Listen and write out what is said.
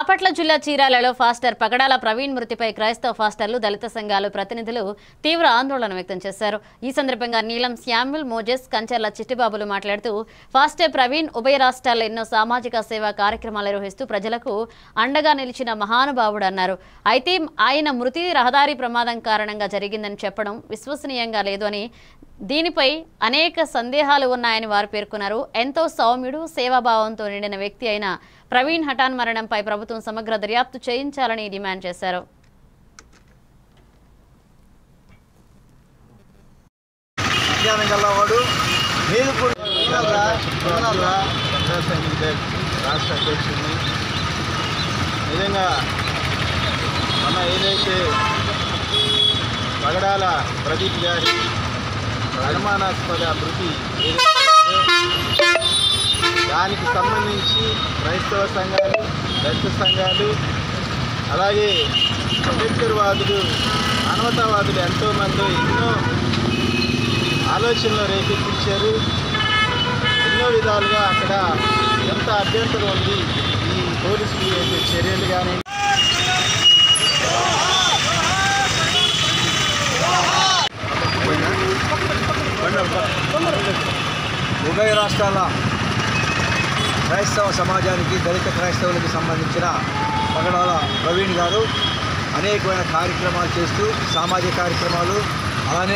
బాపట్ల జిల్లా చీరాలలో ఫాస్టర్ పగడాల ప్రవీణ్ మృతిపై క్రైస్తవ ఫాస్టర్లు దళిత సంఘాలు ప్రతినిధులు తీవ్ర ఆందోళన వ్యక్తం చేశారు। ఈ సందర్భంగా నీలం శామ్యుల్ మోజెస్ కంచర్ల చిట్టిబాబులు మాట్లాడుతూ ఫాస్టర్ ప్రవీణ్ ఉభయ రాష్ట్రాల్లో ఎన్నో సామాజిక సేవా కార్యక్రమాలు నిర్వహిస్తూ ప్రజలకు అండగా నిలిచిన మహానుభావుడు అన్నారు। అయితే ఆయన మృతి రహదారి ప్రమాదం కారణంగా జరిగిందని చెప్పడం విశ్వసనీయంగా లేదు అని దీనిపై అనేక సందేహాలు ఉన్నాయని వారు పేర్కొన్నారు। ఎంతో సౌమ్యుడు సేవాభావంతో నిండిన వ్యక్తి అయిన ప్రవీణ్ హఠాన్ మరణంపై ప్రభుత్వం సమగ్ర దర్యాప్తు చేయించాలని డిమాండ్ చేశారు। రాష్ట్ర అధ్యక్షుడిని నిజంగా మన ఏదైతే పగడాల ప్రదీప్ గారి అనుమానాస్పద మృతి దానికి సంబంధించి క్రైస్తవ సంఘాలు దళిత సంఘాలు అలాగే అంబేద్కర్వాదులు మానవతావాదులు ఎంతోమంది ఎన్నో ఆలోచనలు రేకెత్తించారు। ఎన్నో విధాలుగా అక్కడ ఎంత అభ్యంతరం ఉంది ఈ పోలీసులు చేసే చర్యలు కానీ ఉభయ రాష్ట్రాల క్రైస్తవ సమాజానికి దళిత క్రైస్తవులకు సంబంధించిన పగడాల ప్రవీణ్ గారు అనేకమైన కార్యక్రమాలు చేస్తూ సామాజిక కార్యక్రమాలు అలానే